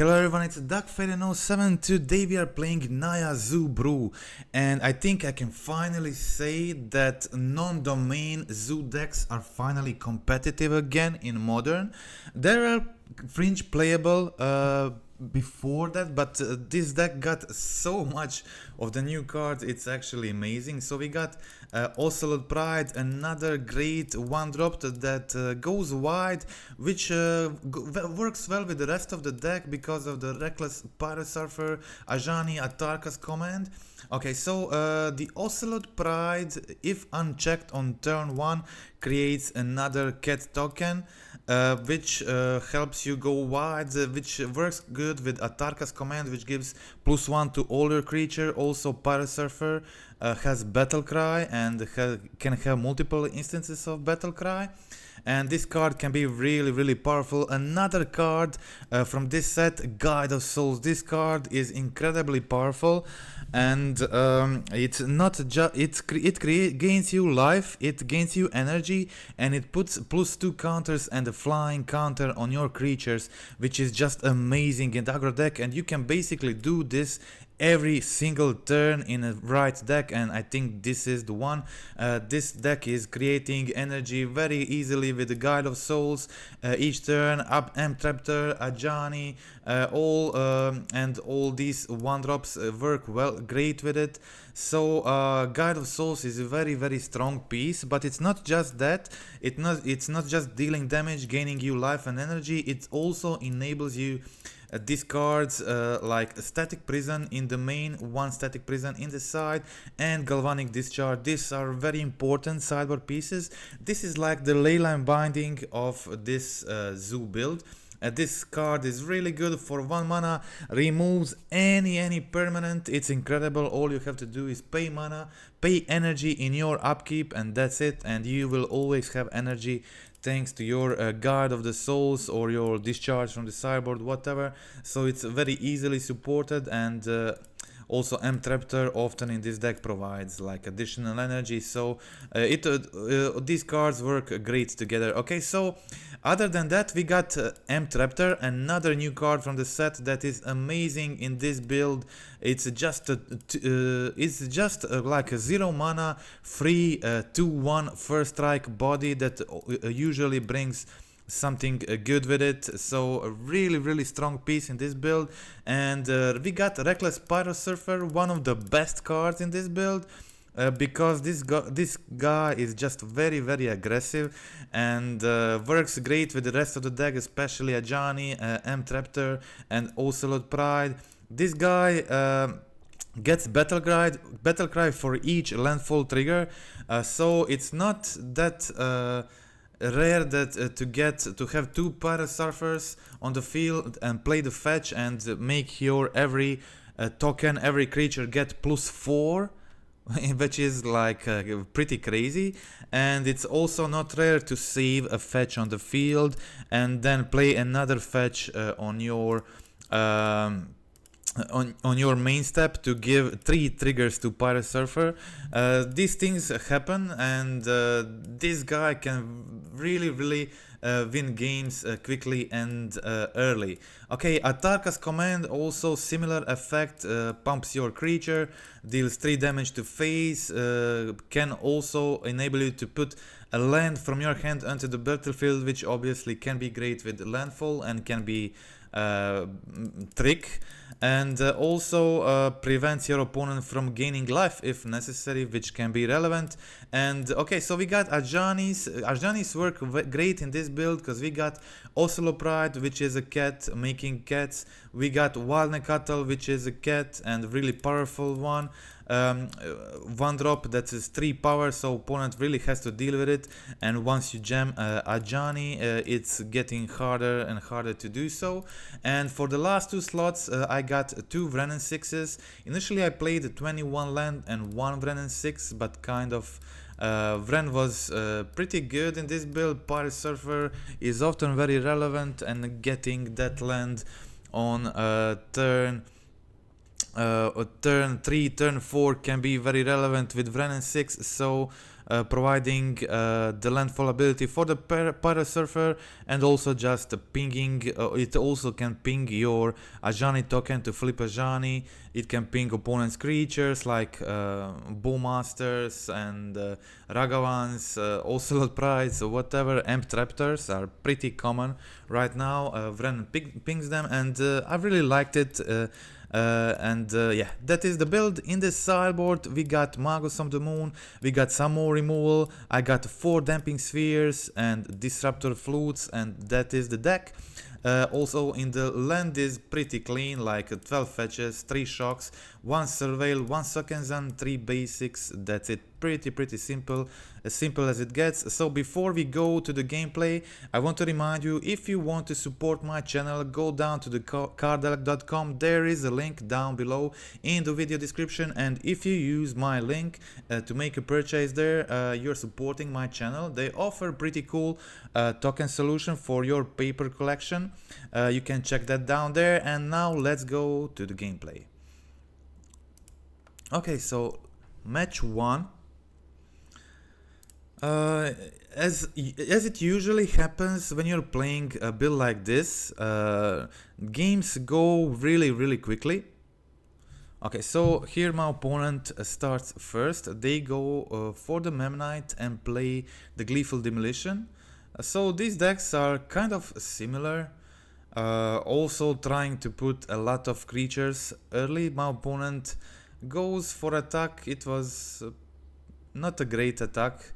Hello everyone, it's DuckFaden07. Today we are playing NAYA ZOO BREW, and I think I can finally say that non-domain zoo decks are finally competitive again in Modern. There are fringe playable before that, but this deck got so much of the new cards, it's actually amazing. So we got Ocelot Pride, another great one drop that goes wide, which works well with the rest of the deck because of the Reckless Pyrosurfer, Ajani, Atarka's command. Okay, so the Ocelot Pride, if unchecked on turn 1, creates another cat token, which helps you go wide, which works good with Atarka's command, which gives +1 to all your creature. Also, Pyrosurfer has Battle Cry and can have multiple instances of Battle Cry. And this card can be really powerful. Another card from this set, Guide of Souls. This card is incredibly powerful, and it's not just it gains you life, it gains you energy, and it puts +2 counters and a flying counter on your creatures, which is just amazing in the aggro deck. And you can basically do this every single turn in a right deck, and I think this is the one. This deck is creating energy very easily with the Guide of Souls each turn, Amped Raptor, Ajani, all these one drops work great with it. So Guide of Souls is a very strong piece, but it's not just that. It's not just dealing damage, gaining you life and energy. It also enables you discards like a Static Prison in the main, one Static Prison in the side, and Galvanic Discharge. These are very important sideboard pieces. This is like the leyline binding of this zoo build. This card is really good for 1 mana, removes any permanent. It's incredible. All you have to do is pay mana, pay energy in your upkeep, and that's it, and you will always have energy thanks to your Guide of the Souls or your discharge from the sideboard, whatever. So it's very easily supported, and also Amped Raptor often in this deck provides like additional energy. So these cards work great together. Okay, so other than that, we got Amped Raptor, another new card from the set that is amazing in this build. It's just like a 0 mana free 2/1 first strike body that usually brings something good with it. So a really strong piece in this build. And we got Reckless Pyrosurfer, one of the best cards in this build, because this guy is just very aggressive and works great with the rest of the deck, especially Ajani, Amped Raptor, and Ocelot Pride. This guy gets Battle Cry for each landfall trigger, so it's not that rare that to have 2 Pyrosurfers on the field and play the fetch and make your every token, every creature get +4, which is like pretty crazy. And it's also not rare to save a fetch on the field and then play another fetch on your on your main step to give 3 triggers to Pyrosurfer. These things happen, and this guy can really win games quickly and early. Okay, Atarka's command, also similar effect, pumps your creature, deals 3 damage to face, can also enable you to put a land from your hand onto the battlefield, which obviously can be great with landfall and can be trick, and also prevents your opponent from gaining life if necessary, which can be relevant. And okay, so we got Ajani's work great in this build because we got Ocelot Pride, which is a cat making cats. We got Wild Nacatl, which is a cat and really powerful one. One drop that is 3 power, so opponent really has to deal with it. And once you jam Ajani, it's getting harder and harder to do so. And for the last 2 slots, I got 2 Wrenn and 6s. Initially I played 21 land and 1 Wrenn and 6, but kind of Wrenn was pretty good in this build. Pyrosurfer is often very relevant, and getting that land on turn 3, turn 4 can be very relevant with Wrenn and 6. So providing the landfall ability for the Pyrosurfer, and also just pinging. It also can ping your Ajani token to flip Ajani. It can ping opponent's creatures like Bowmasters and Ragavans, Ocelot Prides, or whatever. Amped Raptors are pretty common right now. Vren pings them, and I really liked it. Yeah, that is the build. In the sideboard we got Magus of the Moon, we got some more removal, I got 4 Damping Spheres and Disruptor Flutes, and that is the deck. Also in the land is pretty clean, like 12 fetches, 3 shocks, 1 surveil, 1 seconds and 3 basics. That's it. Pretty simple as it gets. So before we go to the gameplay, I want to remind you, if you want to support my channel, go down to the cardalec.com. there is a link down below in the video description, and if you use my link to make a purchase there, you're supporting my channel. They offer pretty cool token solution for your paper collection. You can check that down there, and now let's go to the gameplay. Okay, so match 1. As it usually happens when you're playing a build like this, games go really quickly. Okay, so here my opponent starts first. They go for the Memnite and play the Gleeful Demolition. So these decks are kind of similar. Also trying to put a lot of creatures early. My opponent goes for attack. It was not a great attack,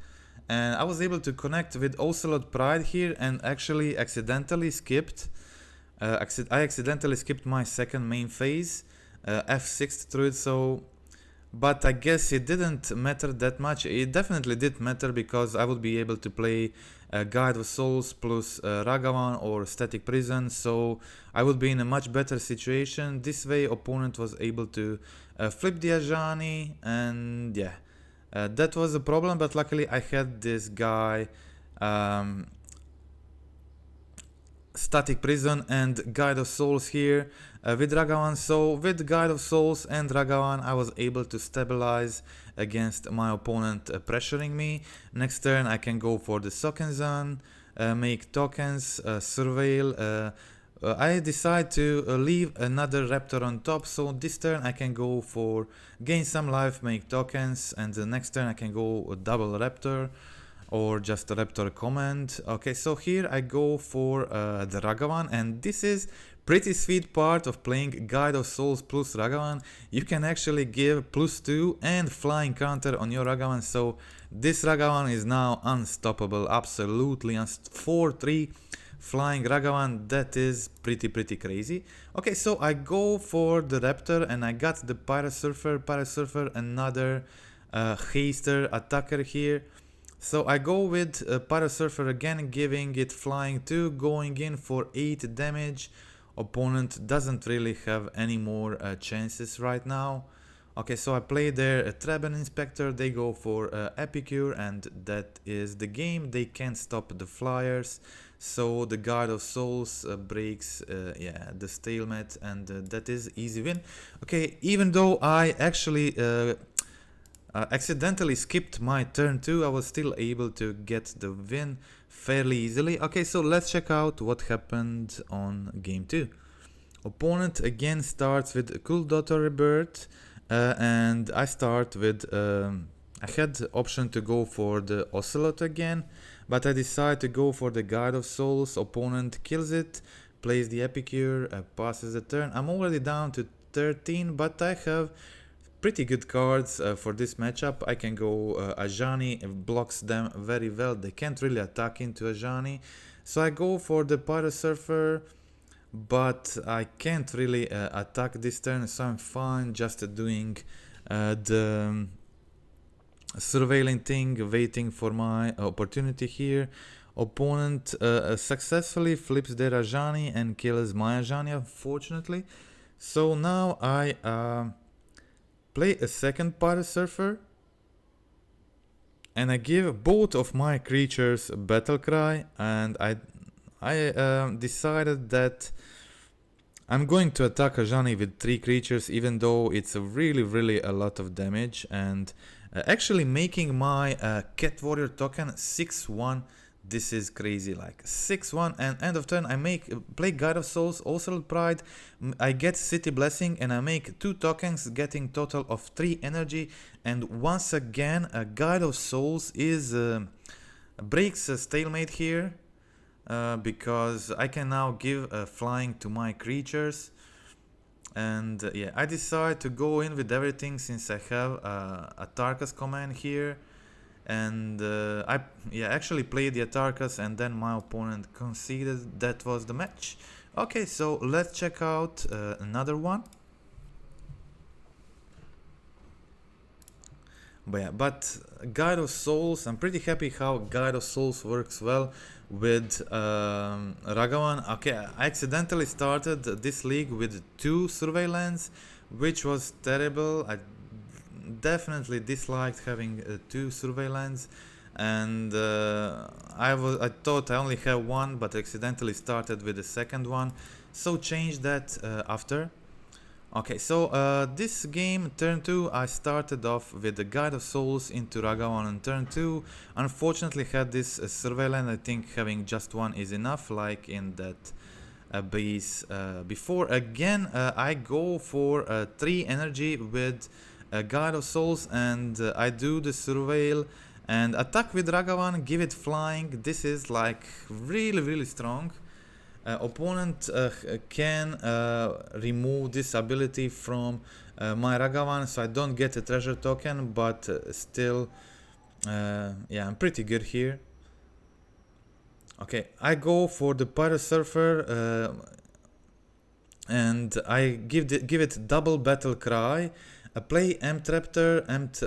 and I was able to connect with Ocelot Pride here and actually accidentally skipped. I accidentally skipped my second main phase, F6 through it. So, but I guess it didn't matter that much. It definitely did matter, because I would be able to play Guide of Souls plus Ragavan or Static Prison, so I would be in a much better situation. This way opponent was able to flip the Ajani, and yeah, that was a problem, but luckily I had this guy Static Prison and Guide of Souls here with Ragavan. So with Guide of Souls and Ragavan I was able to stabilize against my opponent pressuring me. Next turn I can go for the Sokenzan, make tokens, surveil. I decide to leave another raptor on top, so this turn I can go for gain some life, make tokens, and the next turn I can go a double raptor or just a raptor command. Okay, so here I go for the Ragavan, and this is pretty sweet part of playing Guide of Souls plus Ragavan. You can actually give +2 and flying counter on your Ragavan, so this Ragavan is now unstoppable, absolutely 4-3 flying Ragavan. That is pretty crazy. Okay, so I go for the Raptor and I got the Pyrosurfer, another haster attacker here. So I go with Pyrosurfer again, giving it flying 2, going in for 8 damage. Opponent doesn't really have any more chances right now. Okay, so I play there a Traben Inspector, they go for Epicure, and that is the game. They can't stop the flyers, so the Guard of Souls breaks yeah, the stalemate, and that is easy win. Okay, even though I actually accidentally skipped my turn 2, I was still able to get the win fairly easily. Okay, so let's check out what happened on game 2. Opponent again starts with Cool Daughter Rebirth. And I start with, I had the option to go for the Ocelot again, but I decide to go for the Guide of Souls. Opponent kills it, plays the Epicure, passes the turn. I'm already down to 13, but I have pretty good cards for this matchup. I can go Ajani, it blocks them very well. They can't really attack into Ajani. So I go for the Pyrosurfer, but I can't really attack this turn, so I'm fine just doing the surveilling thing, waiting for my opportunity here. Opponent successfully flips their Ajani and kills my Ajani, unfortunately. So now I play a second Pyrosurfer, and I give both of my creatures a battle cry, and I decided that I'm going to attack Ajani with 3 creatures, even though it's really a lot of damage, and actually making my cat warrior token 6-1. This is crazy, like 6-1, and end of turn I play Guide of Souls, Ocelot Pride, I get City Blessing, and I make 2 tokens, getting total of 3 energy. And once again, a Guide of Souls is breaks a stalemate here, because I can now give flying to my creatures. And yeah, I decide to go in with everything since I have Atarka's command here. And I actually played the Atarkas, and then my opponent conceded. That was the match. Okay, so let's check out another one. But Guide of Souls, I'm pretty happy how Guide of Souls works well with Ragavan. Okay, I accidentally started this league with 2 surveillance, which was terrible. I definitely disliked having 2 surveillance, and I thought I only have 1, but accidentally started with the second one, so changed that after. Okay, so this game, turn 2, I started off with the Guide of Souls into Ragavan on turn 2. Unfortunately had this surveillance. I think having just 1 is enough, like in that base before. Again, I go for 3 energy with Guide of Souls, and I do the surveil and attack with Ragavan, give it flying. This is like really strong. Opponent can remove this ability from my Ragavan, so I don't get a treasure token, but still yeah, I'm pretty good here. Okay, I go for the Pyrosurfer and I give it double battle cry. Play Amped Raptor, Amped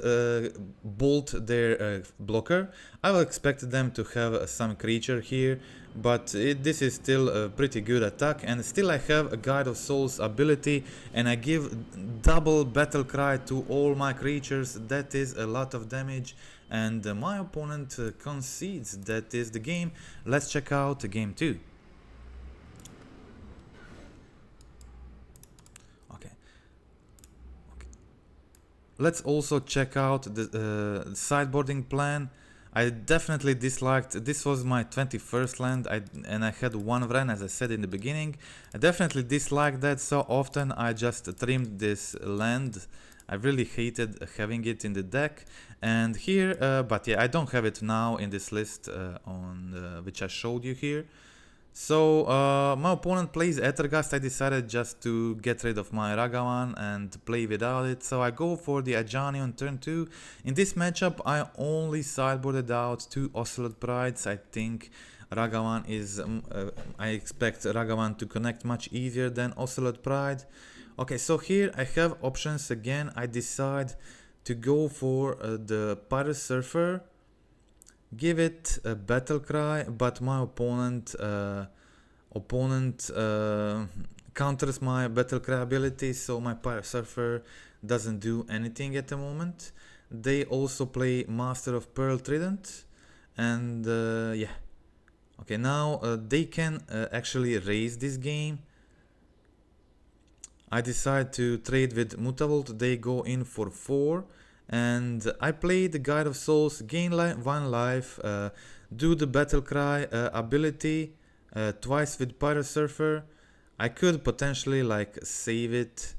Bolt their blocker. I will expect them to have some creature here, but this is still a pretty good attack, and still I have a Guide of Souls ability, and I give double battle cry to all my creatures. That is a lot of damage, and my opponent concedes. That is the game. Let's check out game 2. Let's also check out the sideboarding plan. I definitely disliked, this was my 21st land, and I had 1 Vren, as I said in the beginning. I definitely disliked that, so often I just trimmed this land. I really hated having it in the deck. And here, but yeah, I don't have it now in this list on which I showed you here. So my opponent plays Atarka. I decided just to get rid of my Ragavan and play without it. So I go for the Ajani on turn 2. In this matchup I only sideboarded out 2 Ocelot Prides. I think Ragavan is, I expect Ragavan to connect much easier than Ocelot Pride. Okay, so here I have options again. I decide to go for the Pyrosurfer. Give it a battle cry, but my opponent counters my battle cry ability, so my Pyrosurfer doesn't do anything at the moment. They also play Master of Pearl Trident, and yeah. Okay, now they can actually raise this game. I decide to trade with Mutavolt. They go in for 4. And I play the Guide of Souls, gain 1 life, do the Battle Cry ability twice with Pyrosurfer. I could potentially like save it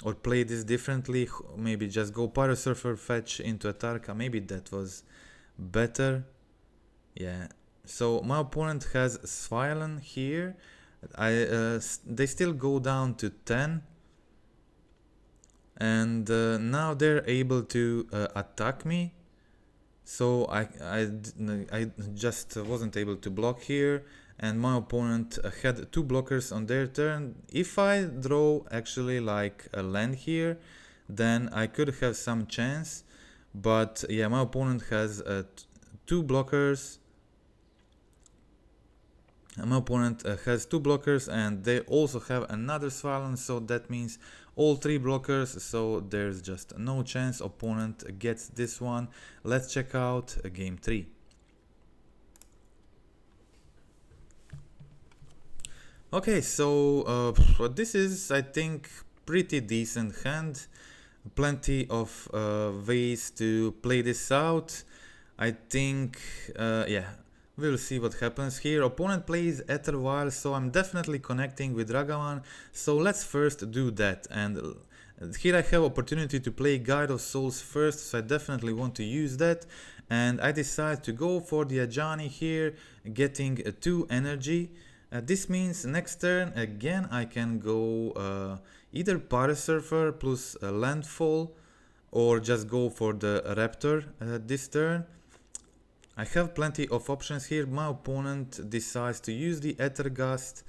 or play this differently, maybe just go Pyrosurfer, fetch into Atarka. Maybe that was better. Yeah, so my opponent has Svilen here. They still go down to 10. And now they're able to attack me, so I just wasn't able to block here, and my opponent had 2 blockers on their turn. If I draw actually like a land here, then I could have some chance, but yeah, my opponent has 2 blockers. My opponent has 2 blockers, and they also have another Svilen, so that means all 3 blockers, so there's just no chance opponent gets this one. Let's check out game 3. Okay, so this is, I think, pretty decent hand. plenty of ways to play this out. I think, yeah, we'll see what happens here. Opponent plays Ether Vial, so I'm definitely connecting with Ragavan. So let's first do that. And here I have opportunity to play Guide of Souls first, so I definitely want to use that. And I decide to go for the Ajani here, getting 2 energy. This means next turn again I can go either Pyrosurfer plus Landfall, or just go for the Raptor this turn. I have plenty of options here. My opponent decides to use the Ether Gust,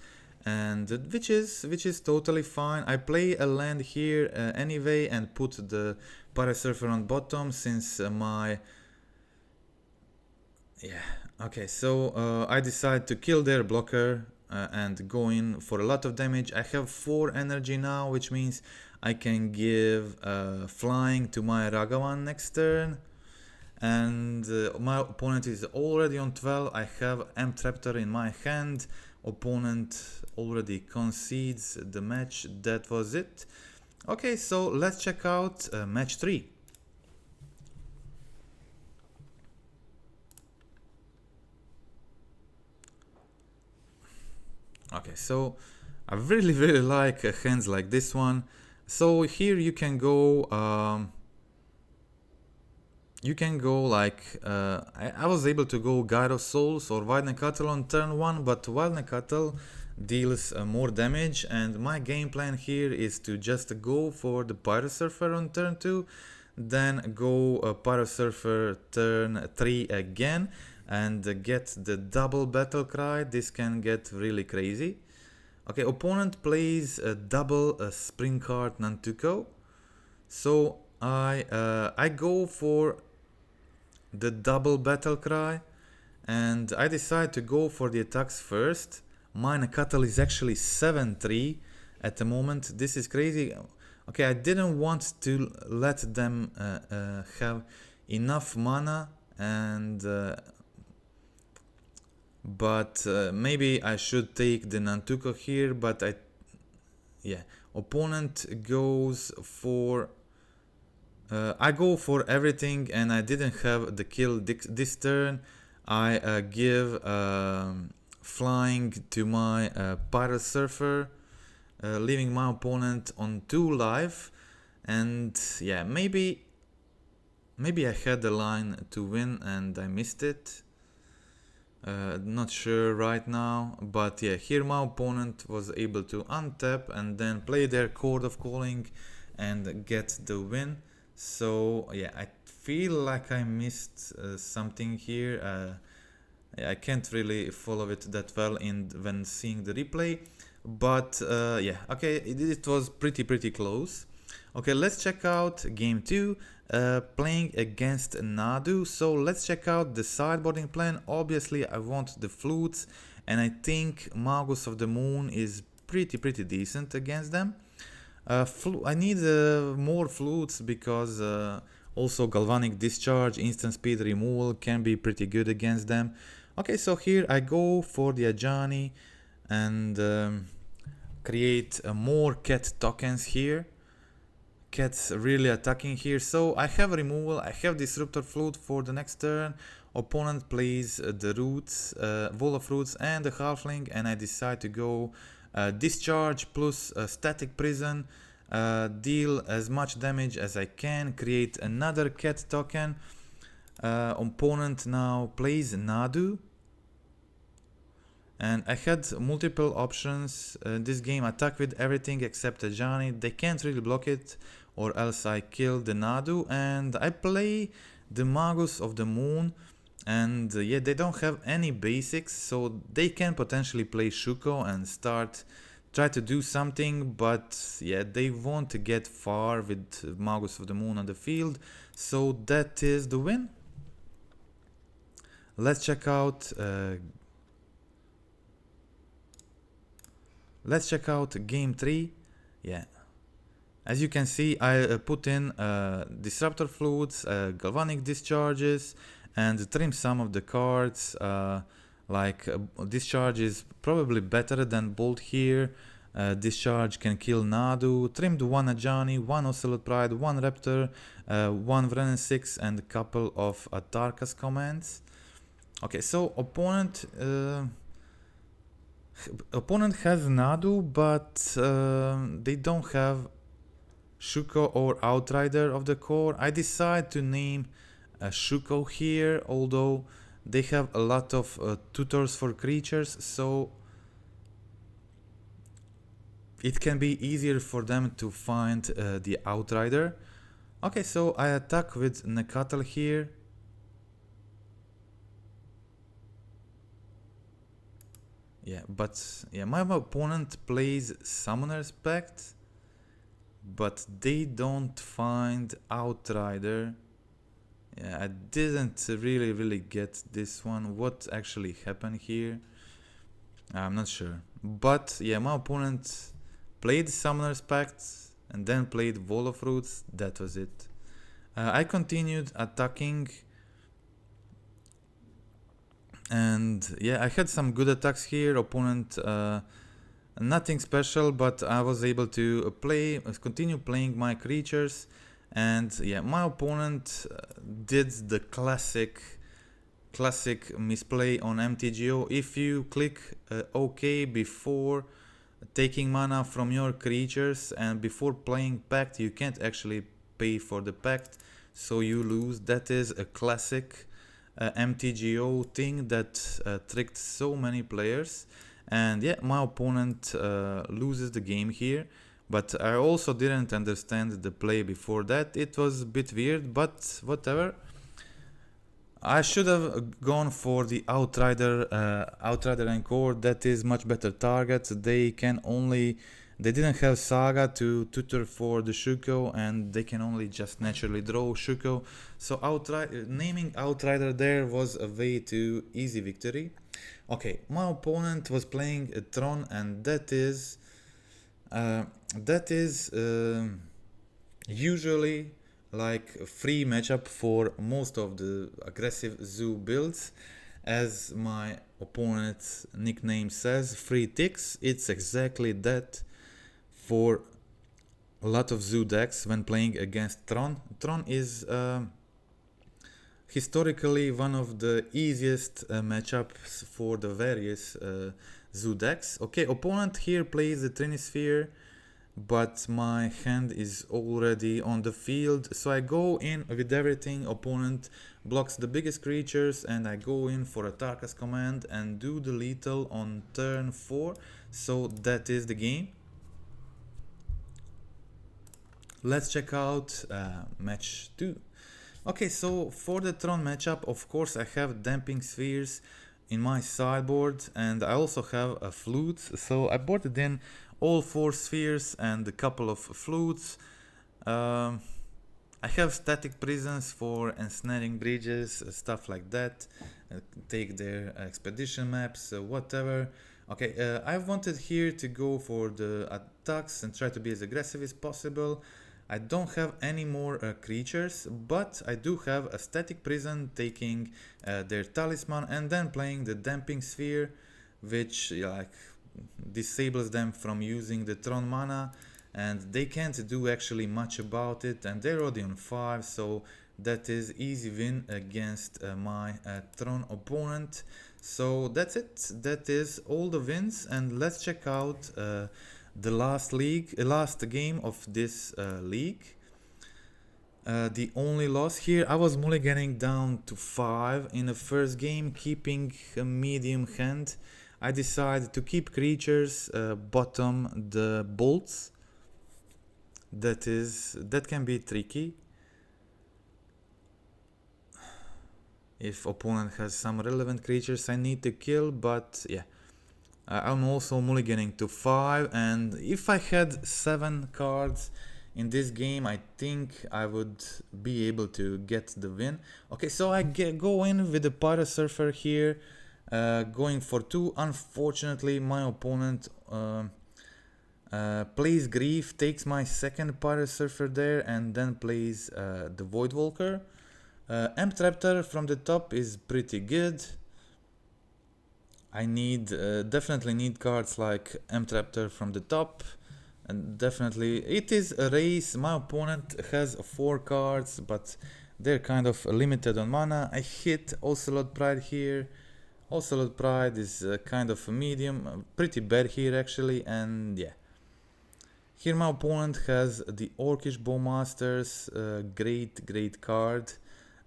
and which is totally fine. I play a land here anyway and put the Pyrosurfer on bottom since my okay, so I decide to kill their blocker and go in for a lot of damage. I have 4 energy now, which means I can give flying to my Ragavan next turn. And my opponent is already on 12. I have Amped Raptor in my hand. Opponent already concedes the match. That was it. Okay, so let's check out match 3. Okay, so I really like hands like this one. So here you can go like I was able to go Guide of Souls or Wild Nacatl on turn 1, but Wild Nacatl deals more damage, and my game plan here is to just go for the Pyrosurfer on turn 2, then go Pyrosurfer turn 3 again, and get the double battle cry. This can get really crazy. Okay, opponent plays a double spring card Nantuko, so I go for the double battle cry, and I decide to go for the attacks first. My Nacatl is actually 7-3 at the moment. This is crazy. Okay, I didn't want to let them have enough mana, and but maybe I should take the Nantuko here, but opponent goes for I go for everything, and I didn't have the kill this turn. I give flying to my Pyrosurfer, leaving my opponent on 2 life, and yeah, maybe I had the line to win and I missed it. Not sure right now, but yeah, here my opponent was able to untap and then play their Chord of Calling and get the win. So yeah, I feel like I missed something here. I can't really follow it that well when seeing the replay, but yeah, okay, it was pretty close. Okay, let's check out game 2, playing against Nadu. So let's check out the sideboarding plan. Obviously I want the flutes, and I think Magus of the Moon is pretty decent against them. I need more flutes because also Galvanic Discharge, instant speed removal can be pretty good against them. Okay, so here I go for the Ajani and create more cat tokens here. Cats really attacking here, so I have removal, I have Disruptor Flute for the next turn. Opponent plays the roots, Wall of Roots and the Halfling, and I decide to go Discharge plus Static Prison, deal as much damage as I can, create another cat token. Opponent now plays Nadu, and I had multiple options this game. Attack with everything except Ajani. They can't really block it, or else I kill the Nadu, and I play the Magus of the Moon. And yeah, they don't have any basics, so they can potentially play Shuko and try to do something, but yeah, they won't get far with Magus of the Moon on the field. So that is the win. Let's check out game 3. Yeah, as you can see, I put in Disruptor Flutes, Galvanic Discharges, and trim some of the cards. Discharge is probably better than Bolt here. Discharge can kill Nadu. Trimmed 1 Ajani, 1 Ocelot Pride, 1 Raptor, 1 Vren 6 and a couple of Atarka's commands. Okay, so opponent has Nadu, but they don't have Shuko or Outrider of the core. I decide to name Shuko here, although they have a lot of tutors for creatures, so it can be easier for them to find the Outrider. Okay, so I attack with Nacatl here. Yeah, but yeah, my opponent plays Summoner's Pact, but they don't find Outrider. Yeah, I didn't really get this one. What actually happened here? I'm not sure. But yeah, my opponent played Summoner's Pact and then played Wall of Roots. That was it. I continued attacking. And yeah, I had some good attacks here. Opponent, nothing special, but I was able to continue playing my creatures. And yeah, my opponent did the classic misplay on MTGO. If you click OK before taking mana from your creatures and before playing Pact, you can't actually pay for the Pact, so you lose. That is a classic MTGO thing that tricked so many players. And yeah, my opponent loses the game here. But I also didn't understand the play before that. It was a bit weird, but whatever. I should have gone for the Outrider and Core. That is much better target. They didn't have Saga to tutor for the Shuko, and they can only just naturally draw Shuko. So naming Outrider there was a way to easy victory. Okay, my opponent was playing a Tron, and that is usually like a free matchup for most of the aggressive zoo builds. As my opponent's nickname says, free ticks. It's exactly that for a lot of zoo decks when playing against Tron. Tron is historically one of the easiest matchups for the various zoo decks. Okay, opponent here plays the Trinisphere, but my hand is already on the field, so I go in with everything. Opponent blocks the biggest creatures, and I go in for Atarka's command and do the lethal on turn 4. So that is the game. Let's check out match 2. Okay, so for the Tron matchup, of course I have Damping Spheres in my sideboard, and I also have a flute, so I boarded in all 4 spheres and a couple of flutes. I have static prisons for ensnaring bridges, stuff like that. Take their expedition maps, whatever. Okay, I wanted here to go for the attacks and try to be as aggressive as possible. I don't have any more creatures, but I do have a static prison taking their talisman and then playing the Damping Sphere, which disables them from using the Tron mana, and they can't do actually much about it, and they're already on 5, so that is easy win against my Tron opponent. So that's it, that is all the wins, and let's check out the last game of this league. The only loss here, I was mulliganing down to 5 in the first game, keeping a medium hand. I decided to keep creatures, bottom the bolts. That can be tricky if opponent has some relevant creatures I need to kill, but yeah. I'm also mulliganing to 5, and if I had 7 cards in this game, I think I would be able to get the win. Okay, so I go in with the Pyrosurfer here, going for 2. Unfortunately, my opponent plays Grief, takes my second Pyrosurfer there, and then plays the Voidwalker. Amped Raptor from the top is pretty good. I need definitely need cards like Amped Raptor from the top, and definitely it is a race. My opponent has 4 cards, but they're kind of limited on mana. I hit Ocelot Pride here. Ocelot Pride is kind of a medium, pretty bad here actually, and yeah. Here my opponent has the Orcish Bowmasters, great card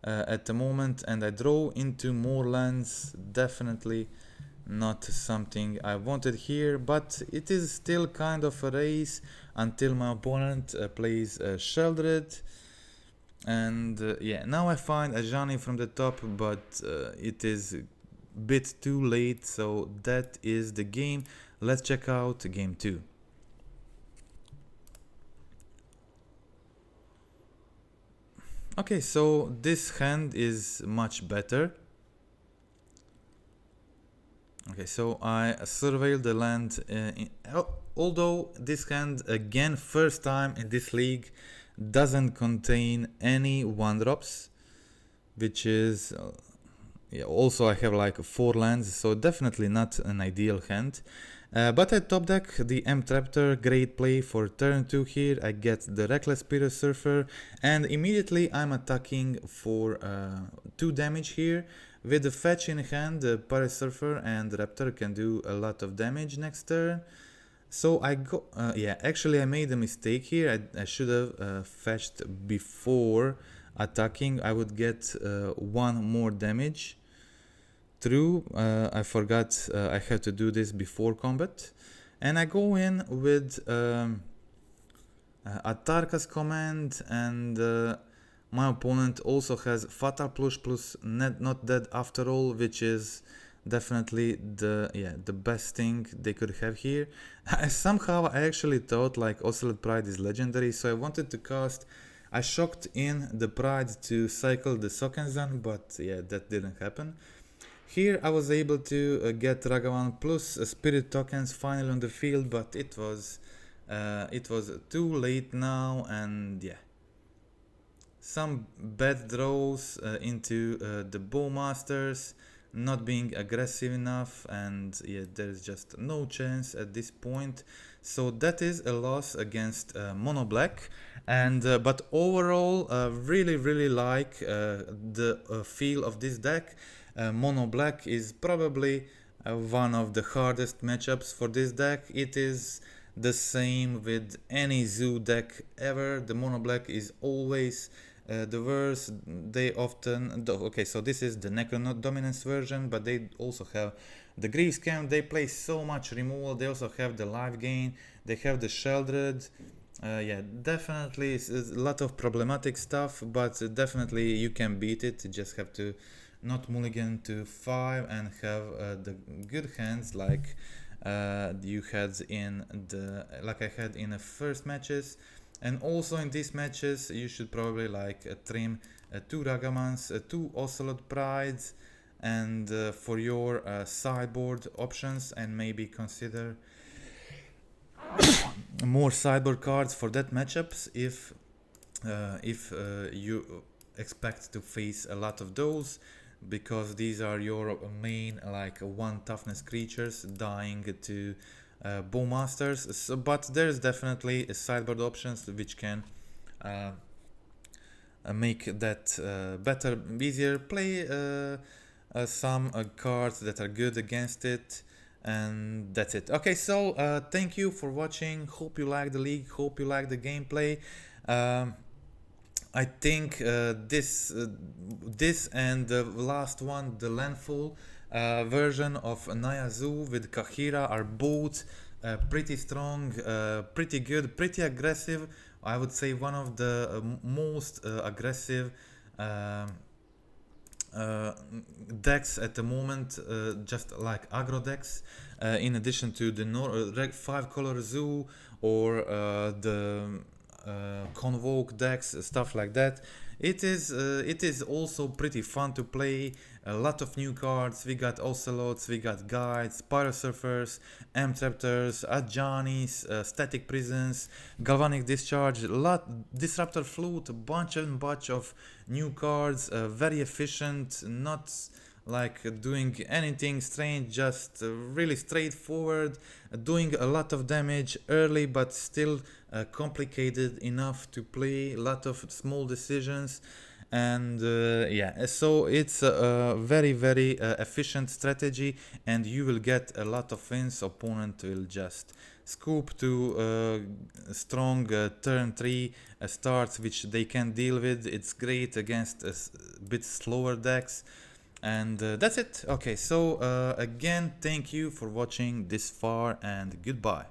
at the moment, and I draw into more lands, definitely not something I wanted here, but it is still kind of a race until my opponent plays Sheldred. And yeah, now I find Ajani from the top, but it is a bit too late, so that is the game. Let's check out game 2. Okay, so this hand is much better. Okay, so I surveilled the land, although this hand, again, first time in this league, doesn't contain any 1-drops, which is, yeah, also I have like 4 lands, so definitely not an ideal hand. But I top deck the Amped Raptor, great play for turn 2 here. I get the Reckless Pyrosurfer, and immediately I'm attacking for 2 damage here. With the fetch in hand, the Pyrosurfer and Raptor can do a lot of damage next turn. So I go, yeah, actually I made a mistake here. I should have fetched before attacking. I would get 1 more damage. True, I forgot I had to do this before combat. And I go in with Atarka's command, and my opponent also has Fatal Push plus Not Dead After All, which is definitely the best thing they could have here. Somehow I actually thought like Ocelot Pride is legendary, so I wanted to cast. I shocked in the Pride to cycle the Sokenzan, but yeah, that didn't happen. Here I was able to get Ragavan plus Spirit tokens finally on the field, but it was too late now, and yeah. Some bad draws into the Bowmasters, not being aggressive enough, and yeah, there's just no chance at this point. So that is a loss against Mono Black, and but overall, really like the feel of this deck. Mono Black is probably one of the hardest matchups for this deck. It is the same with any zoo deck ever. The Mono Black is always the worst. They often okay, so this is the Necro Dominance version, but they also have the Grease Camp. They play so much removal. They also have the life gain. They have the Sheldred. Yeah, definitely it's a lot of problematic stuff, but definitely you can beat it. You just have to not mulligan to 5 and have the good hands like you had in the I had in the first matches. And also in these matches you should probably like trim 2 Ragamans, 2 Ocelot Prides, and for your sideboard options, and maybe consider more sideboard cards for that matchups if you expect to face a lot of those, because these are your main like 1 toughness creatures dying to Bowmasters. So, but there's definitely sideboard options which can make that better, easier. Play some cards that are good against it, and that's it. Okay, so thank you for watching. Hope you like the league, hope you like the gameplay. I think this and the last one, the landfall version of NAYA ZOO with Kahira, are both pretty strong, pretty good, pretty aggressive. I would say one of the most aggressive decks at the moment, just like aggro decks, in addition to the 5-color zoo or the Convoke decks, stuff like that. It is also pretty fun to play. A lot of new cards. We got Ocelots, we got Guides, Pyrosurfers, Amped Raptors, Ajanis, Static Prisons, Galvanic Discharge, Disruptor Flute, a bunch of new cards. Very efficient, not like doing anything strange, just really straightforward, doing a lot of damage early but still complicated enough to play, a lot of small decisions. And yeah, so it's a very efficient strategy, and you will get a lot of wins. Opponent will just scoop to strong turn 3 starts which they can deal with. It's great against a bit slower decks. And that's it. Okay, so again, thank you for watching this far, and goodbye.